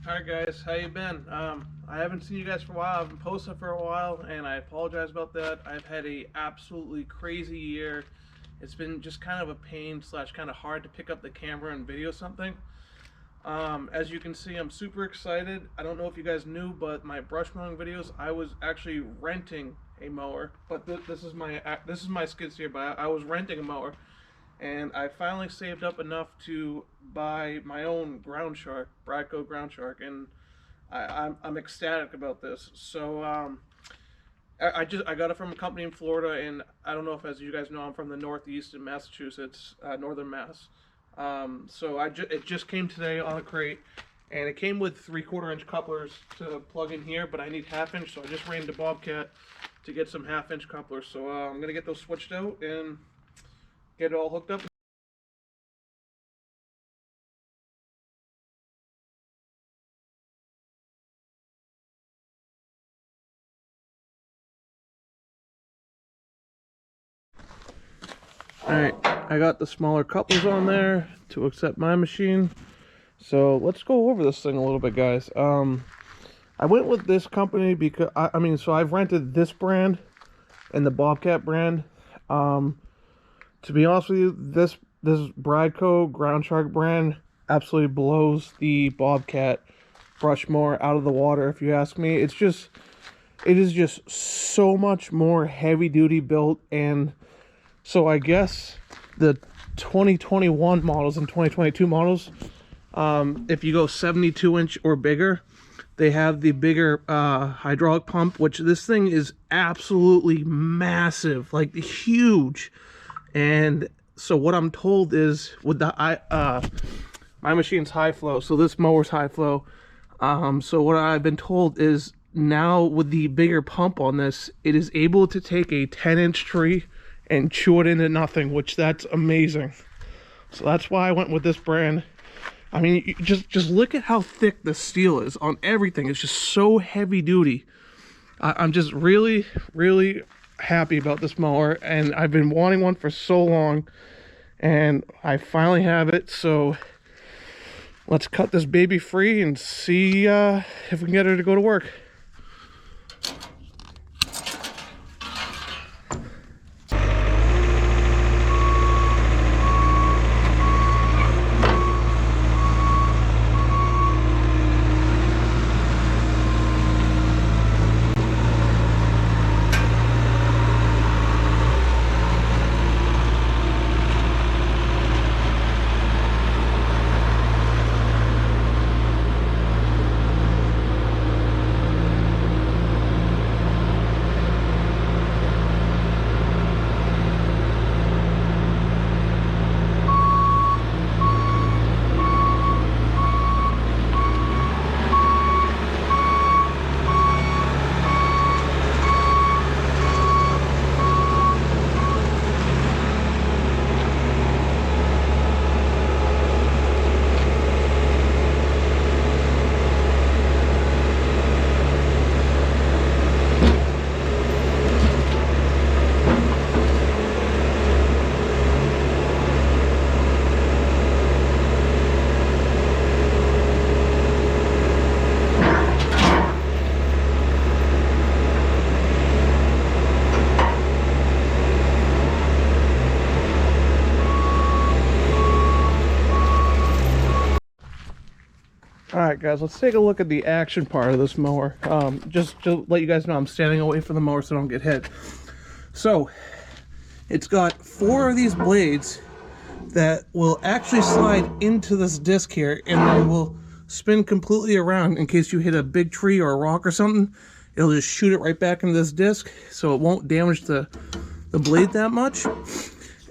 Alright guys, how you been? I haven't seen you guys for a while. I've been posting for a while and I apologize about that. I've had a absolutely crazy year. It's been just kind of a pain slash kind of hard to pick up the camera and video something. As you can see, I'm super excited. I don't know if you guys knew, but my brush mowing videos, I was actually renting a mower. But this is my skid steer, but I was renting a mower. And I finally saved up enough to buy my own ground shark, Bradco ground shark, and I'm ecstatic about this. So I got it from a company in Florida, and I don't know if, as you guys know, I'm from the Northeast in Massachusetts, northern Mass. So it just came today on a crate, and it came with 3/4 inch couplers to plug in here, but I need 1/2 inch, so I just ran to Bobcat to get some 1/2 inch couplers. So I'm gonna get those switched out and get it all hooked up. Alright, I got the smaller couplers on there to accept my machine. So let's go over this thing a little bit, guys. I went with this company because, so I've rented this brand and the Bobcat brand. To be honest with you, this Bradco ground shark brand absolutely blows the Bobcat brush mower out of the water, if you ask me. It is just so much more heavy duty built, and so I guess the 2021 models and 2022 models, if you go 72 inch or bigger, they have the bigger hydraulic pump, which this thing is absolutely massive, like huge. And so what I'm told is with the my machine's high flow, so this mower's high flow. So what I've been told is now with the bigger pump on this, it is able to take a 10-inch tree and chew it into nothing, which that's amazing. So that's why I went with this brand. I mean, just look at how thick the steel is on everything. It's just so heavy duty. I'm just really happy about this mower, and I've been wanting one for so long, and I finally have it. So let's cut this baby free and see if we can get her to go to work. Alright guys, let's take a look at the action part of this mower. Just to let you guys know, I'm standing away from the mower so I don't get hit. So, it's got 4 of these blades that will actually slide into this disc here, and then will spin completely around in case you hit a big tree or a rock or something. It'll just shoot it right back into this disc, so it won't damage the blade that much.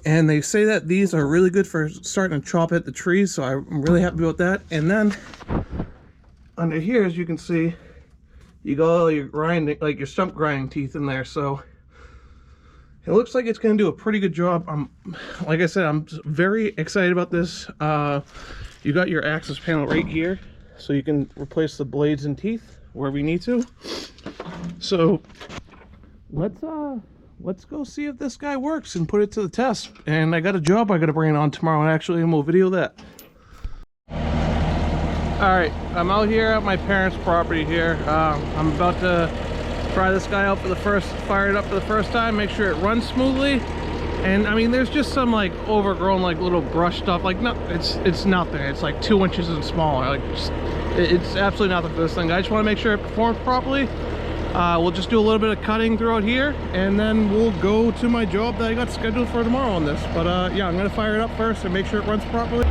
And they say that these are really good for starting to chop at the trees, so I'm really happy about that. And then under here, as you can see, you got all your grinding, like your stump grinding teeth in there. So it looks like it's going to do a pretty good job. Like I said, I'm very excited about this. You got your access panel right here, so you can replace the blades and teeth wherever you need to. So let's go see if this guy works and put it to the test. And I got a job I got to bring on tomorrow, and actually, and we'll video that. Alright, I'm out here at my parents' property here. I'm about to try this guy out fire it up for the first time, make sure it runs smoothly. And I mean, there's just some like overgrown like little brush stuff, like it's nothing. It's like 2 inches and smaller, like it's absolutely nothing for this thing. I just want to make sure it performs properly. We'll just do a little bit of cutting throughout here, and then we'll go to my job that I got scheduled for tomorrow on this. But yeah, I'm gonna fire it up first and make sure it runs properly.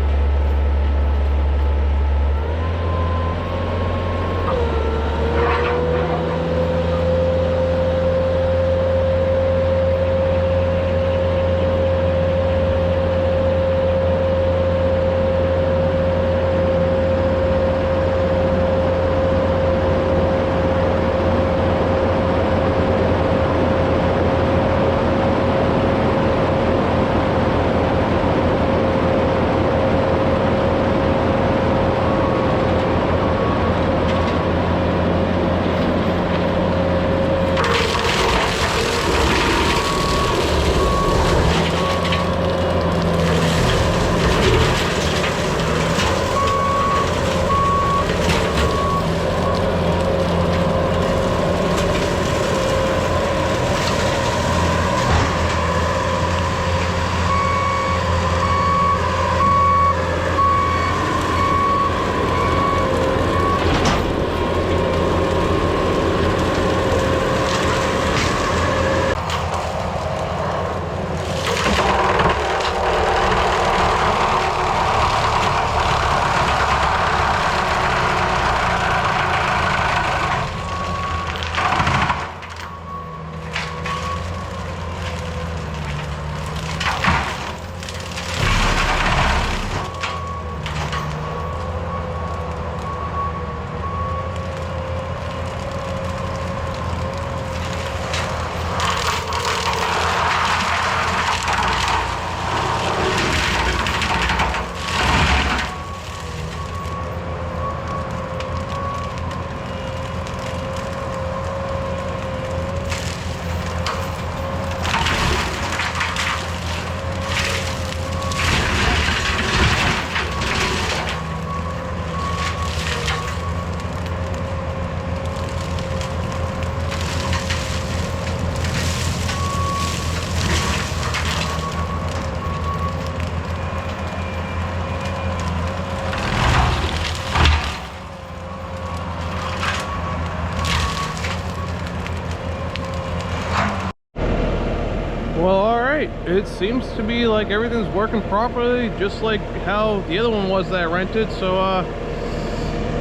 Well, alright, it seems to be like everything's working properly, just like how the other one was that I rented. So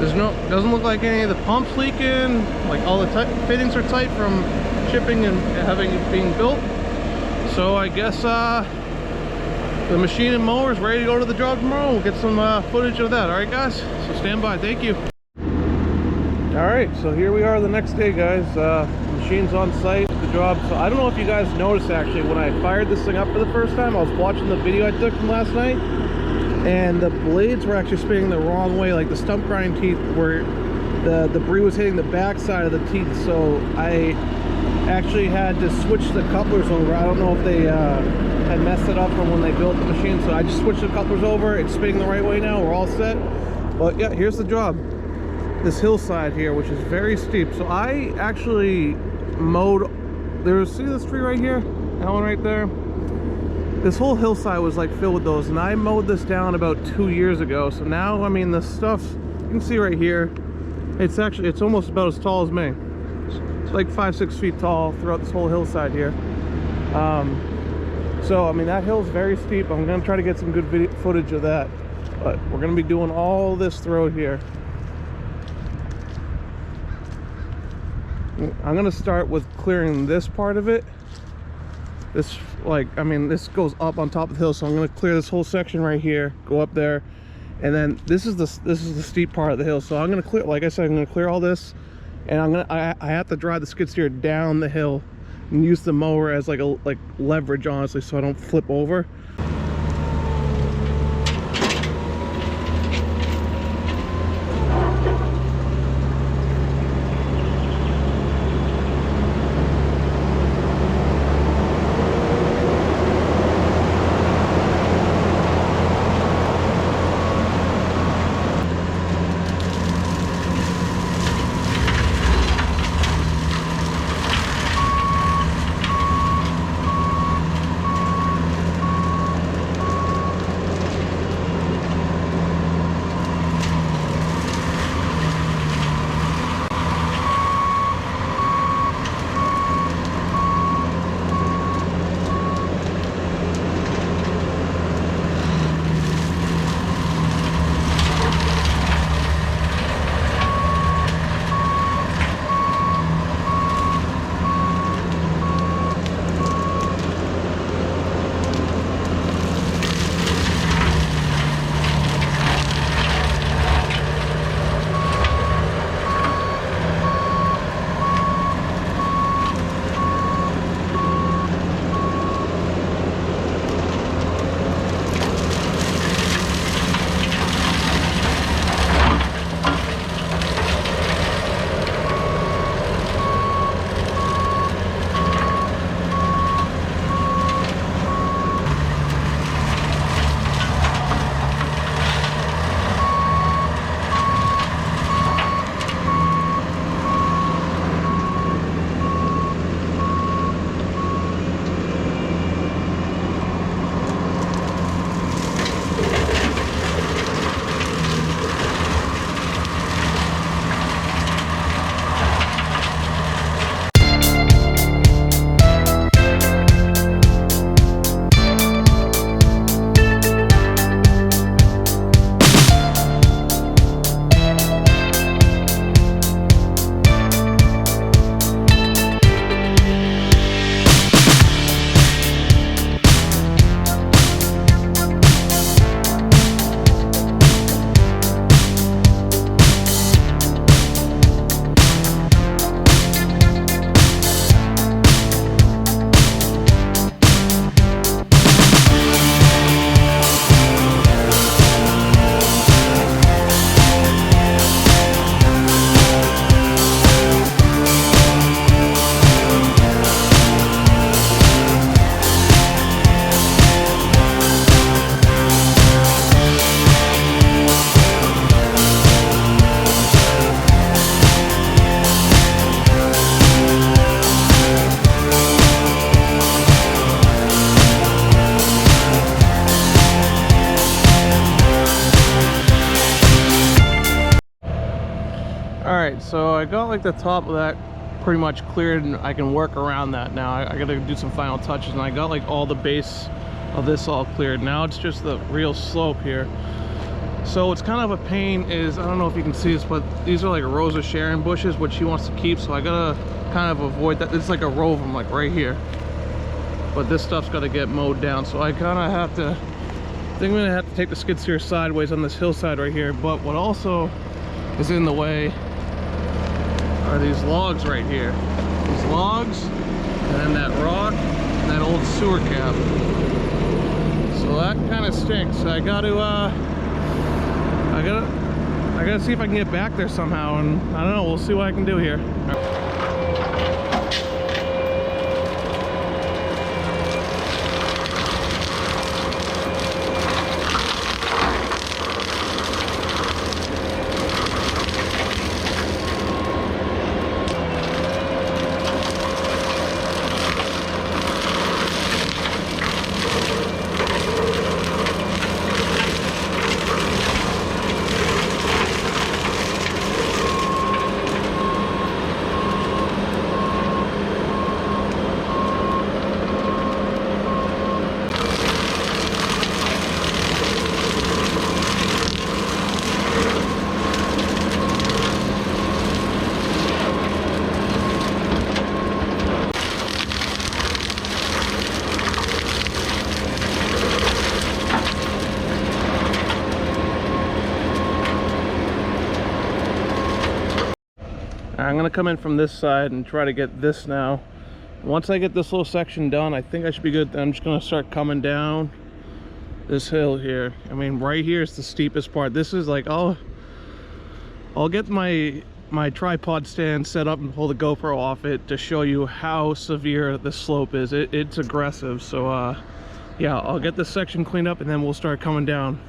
doesn't look like any of the pumps leaking, like all the fittings are tight from shipping and being built. So I guess the machine and mower is ready to go to the job tomorrow. We'll get some footage of that. Alright guys, so stand by. Thank you. Alright, so here we are the next day, guys. Machine's on site, the job. So I don't know if you guys noticed, actually, when I fired this thing up for the first time, I was watching the video I took from last night, and the blades were actually spinning the wrong way. Like the stump grind teeth were, the debris was hitting the back side of the teeth, so I actually had to switch the couplers over. I don't know if they had messed it up from when they built the machine, so I just switched the couplers over. It's spinning the right way now. We're all set. But yeah, here's the job. This hillside here, which is very steep. So I actually mowed, see this tree right here? That one right there? This whole hillside was like filled with those, and I mowed this down about 2 years ago. So now, I mean, the stuff, you can see right here, it's almost about as tall as me. It's like 5-6 feet tall throughout this whole hillside here. So I mean, that hill's very steep. I'm gonna try to get some good footage of that, but we're gonna be doing all this through here. I'm gonna start with clearing this part of it. This, like, I mean, this goes up on top of the hill, so I'm gonna clear this whole section right here, go up there, and then this is the steep part of the hill. So I'm gonna clear, like I said, I'm gonna clear all this, and I have to drive the skid steer down the hill and use the mower as like leverage, honestly, so I don't flip over. Alright, so I got like the top of that pretty much cleared, and I can work around that now. I gotta do some final touches, and I got like all the base of this all cleared. Now it's just the real slope here. So what's kind of a pain is, I don't know if you can see this, but these are like rows of Sharon bushes, which she wants to keep, so I gotta kind of avoid that. It's like a row of them like right here, but this stuff's got to get mowed down, so I kind of have to, I think I'm gonna have to take the skid steer sideways on this hillside right here. But what also is in the way are these logs right here. These logs, and then that rock, and that old sewer cap. So that kind of stinks. I gotta see if I can get back there somehow, and I don't know, we'll see what I can do here. I'm gonna come in from this side and try to get this now. Once I get this little section done, I think I should be good. Then I'm just gonna start coming down this hill here. I mean, right here is the steepest part. This is like, I'll get my tripod stand set up and pull the GoPro off it to show you how severe the slope is. It's aggressive. So yeah, I'll get this section cleaned up and then we'll start coming down.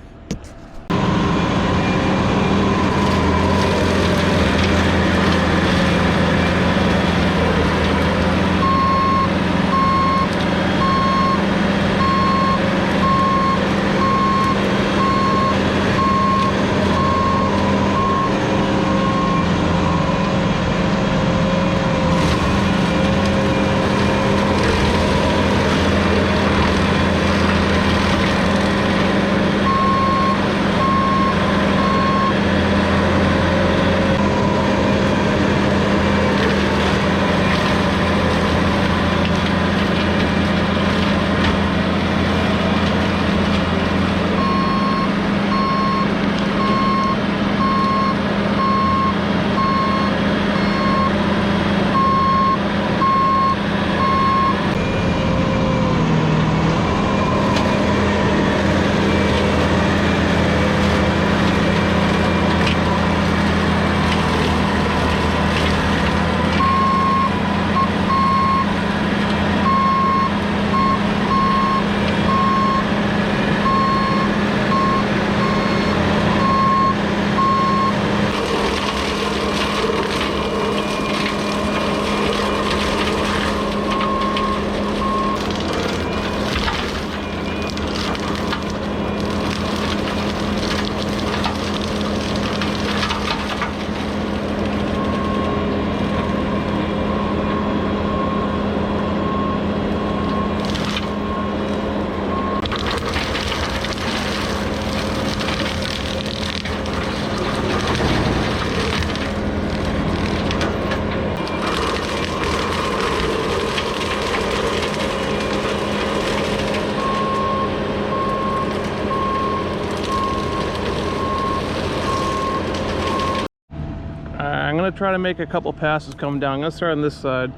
I'm gonna try to make a couple passes coming down. I'm gonna start on this side.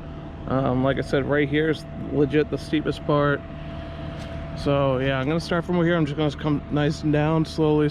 Like I said, right here is legit the steepest part. So yeah, I'm gonna start from over here. I'm just gonna come nice and down slowly.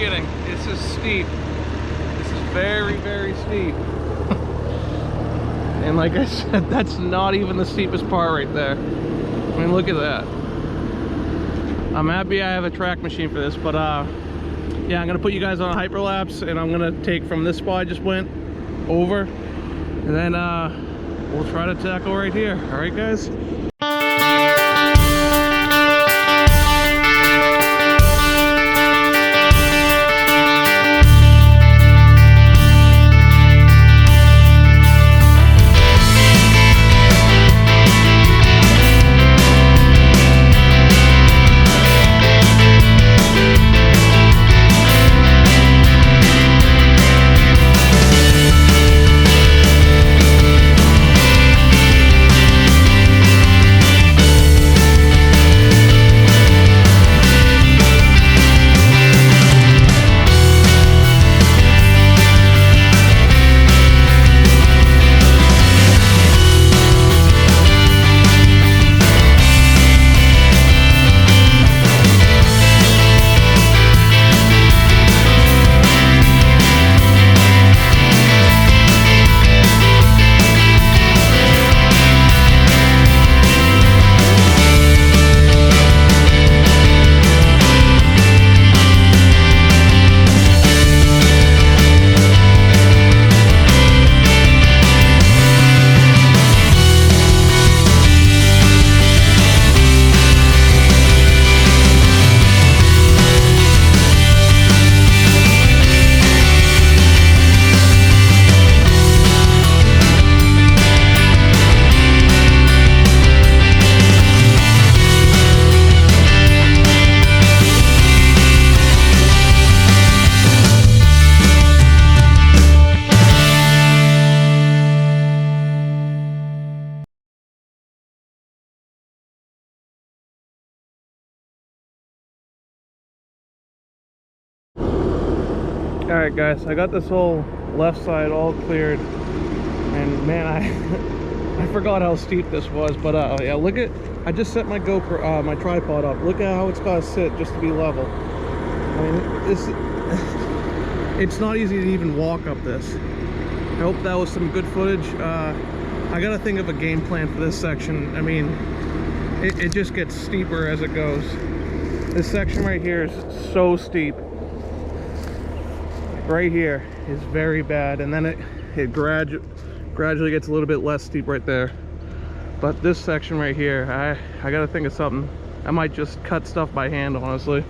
kidding. This is steep. This is very, very steep. And like I said, that's not even the steepest part right there. I mean, look at that. I'm happy I have a track machine for this, but yeah, I'm gonna put you guys on a hyperlapse, and I'm gonna take from this spot I just went over, and then we'll try to tackle right here. All right, guys. Alright guys, I got this whole left side all cleared, and man, I forgot how steep this was, but yeah, look at, I just set my GoPro, my tripod up. Look at how it's got to sit just to be level. I mean, this, it's not easy to even walk up this. I hope that was some good footage. I gotta think of a game plan for this section. I mean, it just gets steeper as it goes. This section right here is so steep. Right here is very bad, and then it gradually gets a little bit less steep right there. But this section right here, I gotta think of something. I might just cut stuff by hand, honestly.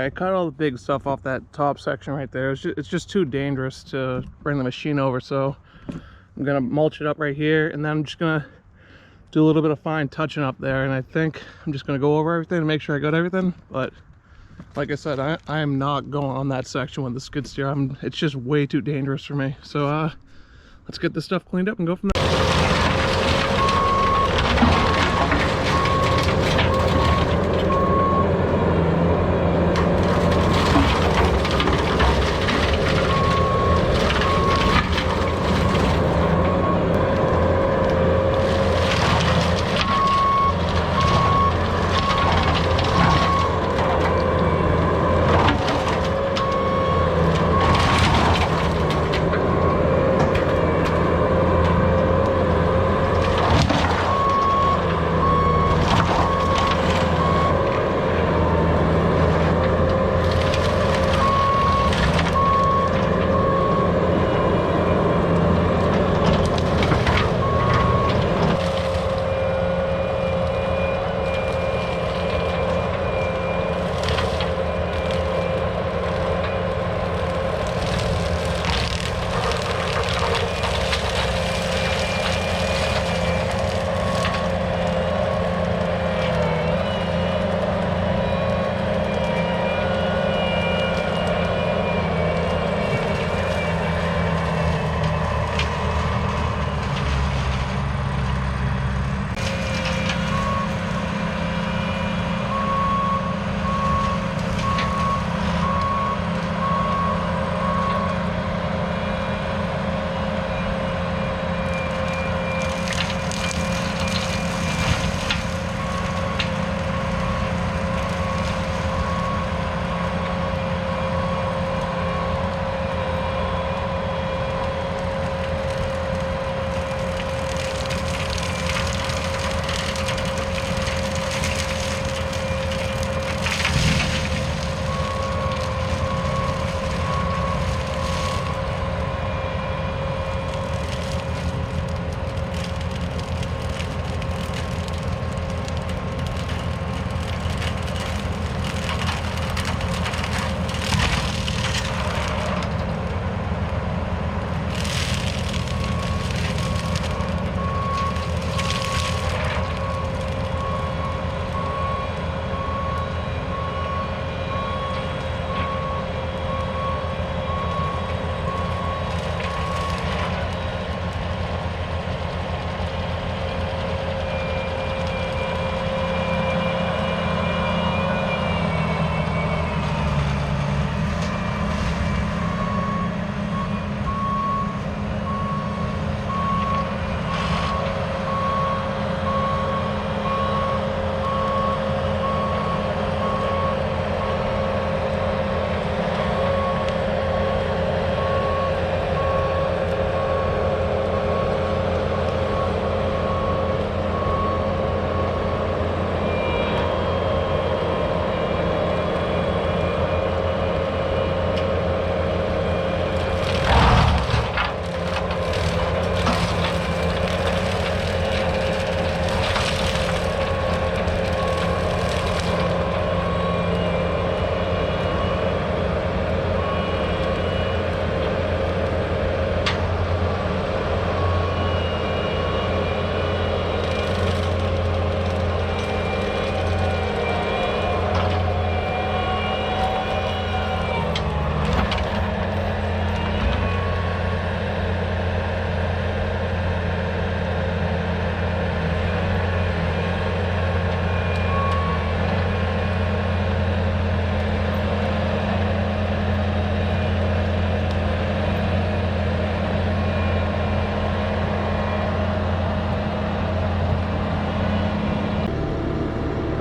I cut all the big stuff off that top section right there. It's just too dangerous to bring the machine over, so I'm gonna mulch it up right here, and then I'm just gonna do a little bit of fine touching up there, and I think I'm just gonna go over everything and make sure I got everything. But like I said, I am not going on that section with the skid steer. It's just way too dangerous for me. So let's get this stuff cleaned up and go from there.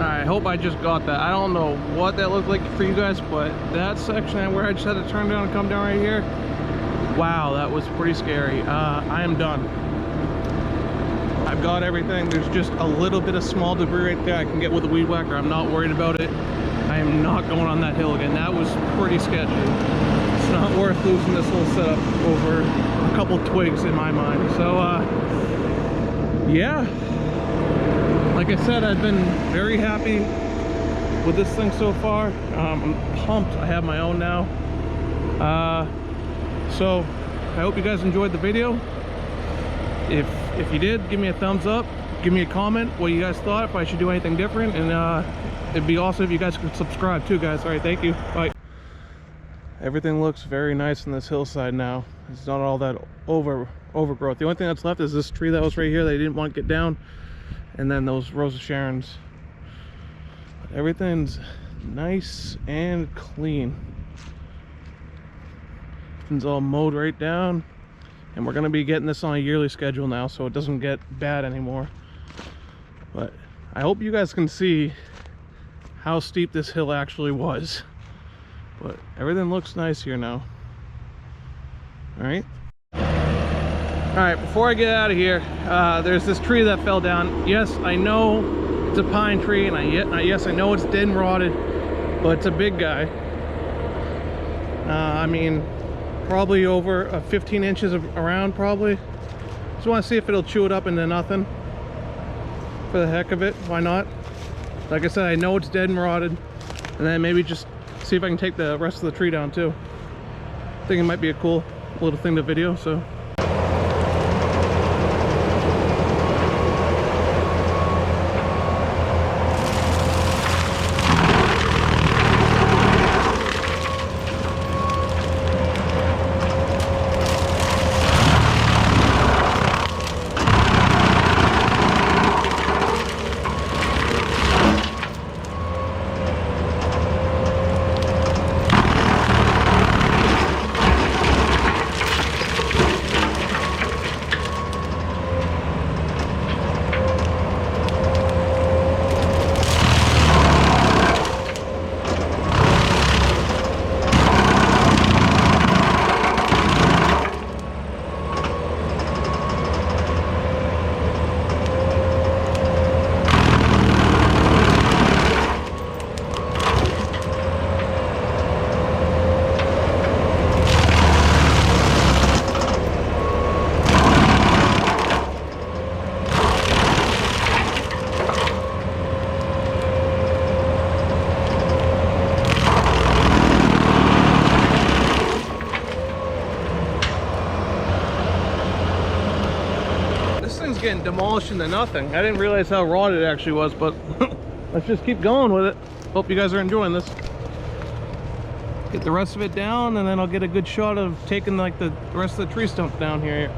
I hope I just got that. I don't know what that looked like for you guys, but that section where I just had to turn down and come down right here, wow, that was pretty scary. I am done. I've got everything. There's just a little bit of small debris right there I can get with a weed whacker. I'm not worried about it. I am not going on that hill again. That was pretty sketchy. It's not worth losing this little setup over a couple twigs in my mind. So yeah, like I said, I've been very happy with this thing so far. I'm pumped. I have my own now. So I hope you guys enjoyed the video. If you did, give me a thumbs up, give me a comment what you guys thought, if I should do anything different, and it'd be awesome if you guys could subscribe too, guys. All right, thank you, bye. Everything looks very nice on this hillside now. It's not all that overgrowth. The only thing that's left is this tree that was right here they didn't want to get down, and then those Rose of Sharons. Everything's nice and clean. It's all mowed right down, and we're going to be getting this on a yearly schedule now so it doesn't get bad anymore. But I hope you guys can see how steep this hill actually was. But everything looks nice here now. Alright, before I get out of here, there's this tree that fell down. Yes, I know it's a pine tree, and yes, I know it's dead and rotted, but it's a big guy. I mean, probably over 15 inches around, probably. Just want to see if it'll chew it up into nothing. For the heck of it, why not? Like I said, I know it's dead and rotted, and then maybe just see if I can take the rest of the tree down too. I think it might be a cool little thing to video, so. Getting demolished into nothing. I didn't realize how raw it actually was, but let's just keep going with it. Hope you guys are enjoying this. Get the rest of it down, and then I'll get a good shot of taking like the rest of the tree stump down here.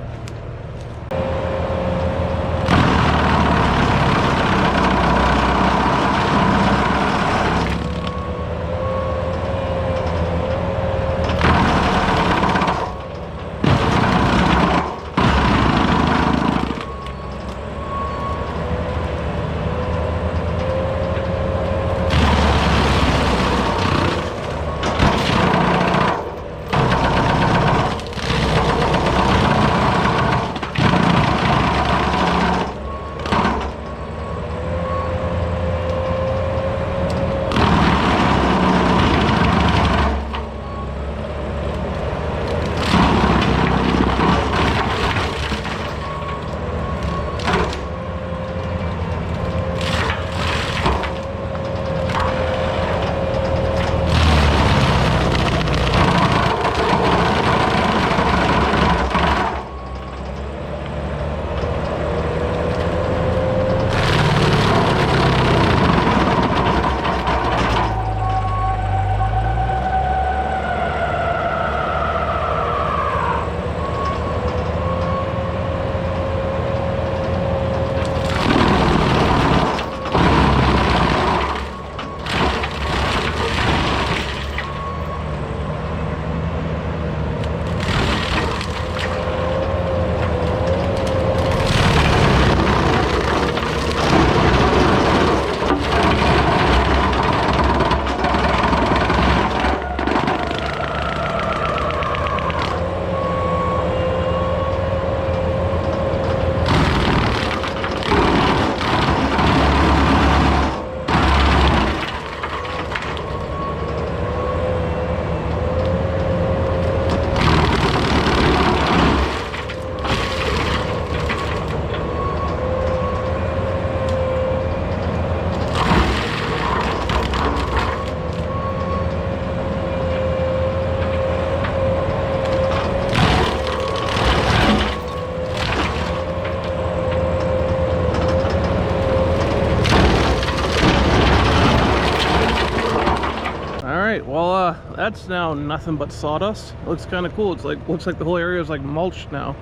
that's now nothing but sawdust. It looks kind of cool. It's like, looks like the whole area is like mulched now.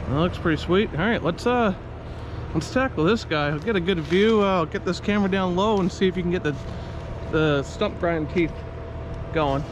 That looks pretty sweet. All right, let's tackle this guy. I'll get a good view. I'll get this camera down low and see if you can get the stump grinding teeth going.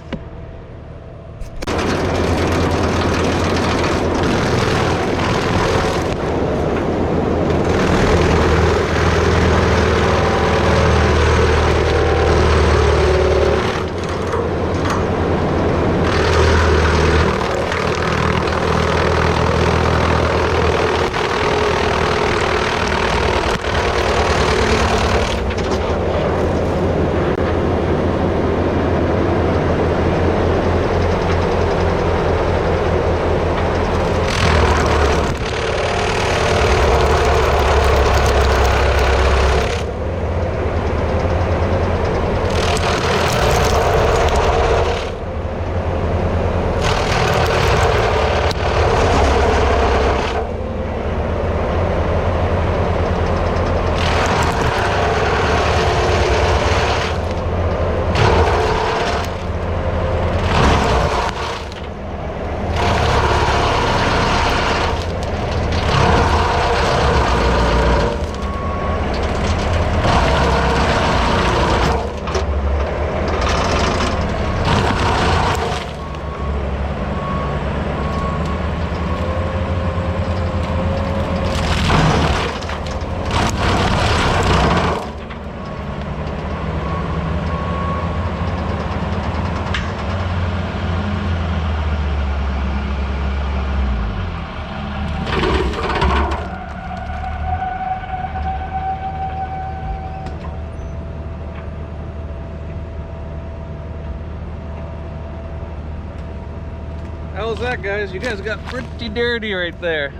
How's that, guys? You guys got pretty dirty right there.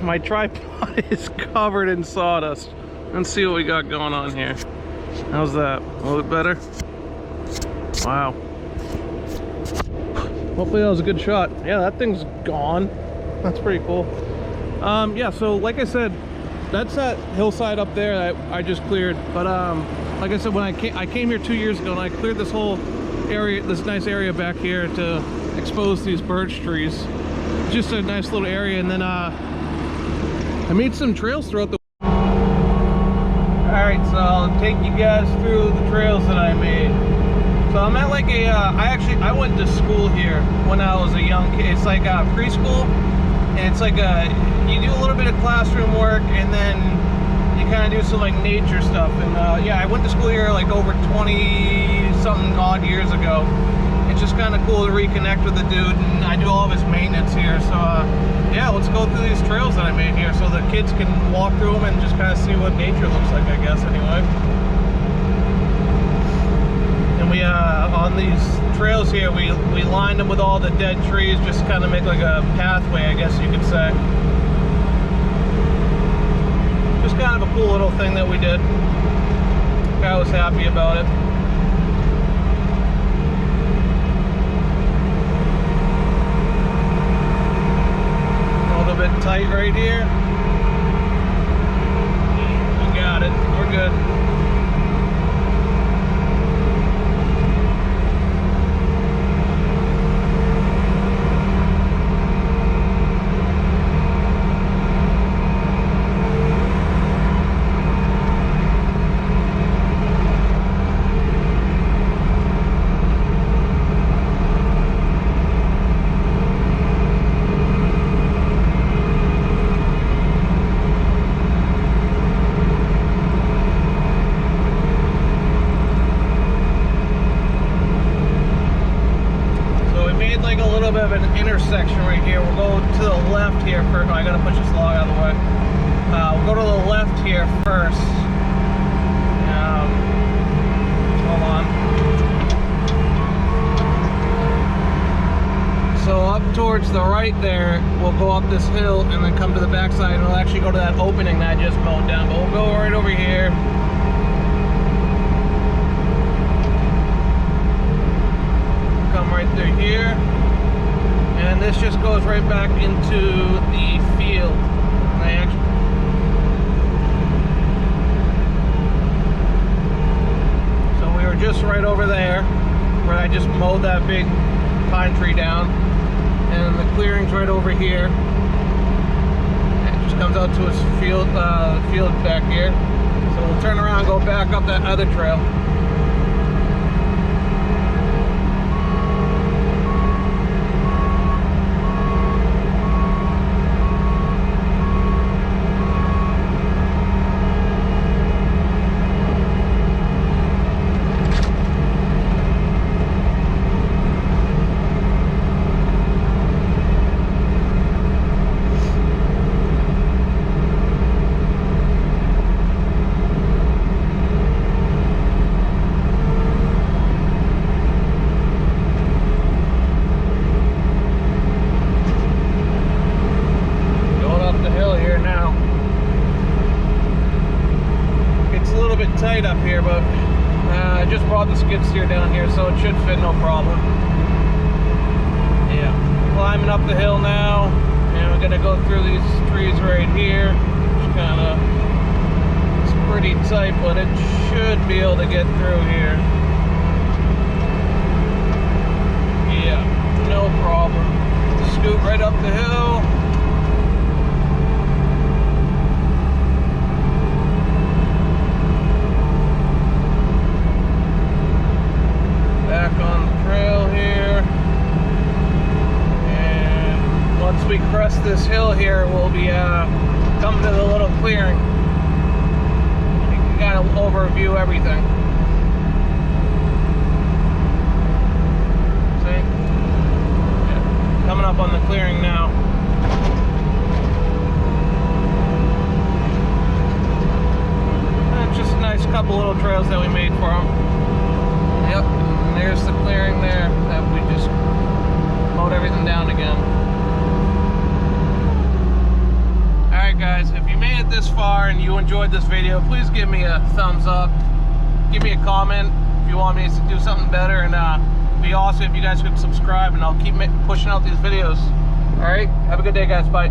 My tripod is covered in sawdust. Let's see what we got going on here. How's that? A little bit better? Wow. Hopefully that was a good shot. Yeah, that thing's gone. That's pretty cool. Yeah, so like I said, that's that hillside up there that I just cleared. But like I said, when I came here 2 years ago and I cleared this whole area, this nice area back here to expose these birch trees. Just a nice little area, and then I made some trails throughout the. Alright, so I'll take you guys through the trails that I made. So I'm at like a, I went to school here when I was a young kid. It's like a preschool, and it's like you do a little bit of classroom work, and then you kind of do some like nature stuff. And yeah, I went to school here like over 20-something odd years ago. It's just kind of cool to reconnect with the dude, and I do all of his maintenance here. So yeah, let's go through these trails that I made here so the kids can walk through them and just kind of see what nature looks like, I guess, anyway. And we on these trails here, we lined them with all the dead trees, just kind of make like a pathway, I guess you could say. Just kind of a cool little thing that we did. I was happy about it. A little bit tight right here. We got it. We're good. Of an intersection right here. We'll go to the left here first. Oh, I gotta push this log out of the way. We'll go to the left here first. Hold on. So up towards the right there, we'll go up this hill and then come to the backside, and we'll actually go to that opening that I just mowed down. But we'll go right over here. Come right through here. And this just goes right back into the field. So we were just right over there. where I just mowed that big pine tree down, and the clearing's right over here. It just comes out to its field back here. So we'll turn around and go back up that other trail. Tight up here, but I just brought the skid steer down here, so it should fit no problem. Yeah, climbing up the hill now, and we're gonna go through these trees right here. It's pretty tight, but it should be able to get through here. Yeah, no problem. Scoot right up the hill. Back on the trail here, and once we crest this hill here, we'll be coming to the little clearing. You can kind of overview everything. See? Yeah. Coming up on the clearing now. And just a nice couple little trails that we made for them. Yep. There's the clearing there that we just mowed everything down again. Alright guys, if you made it this far and you enjoyed this video, please give me a thumbs up. Give me a comment if you want me to do something better, and it'd be awesome if you guys could subscribe, and I'll keep pushing out these videos. Alright, have a good day guys, bye.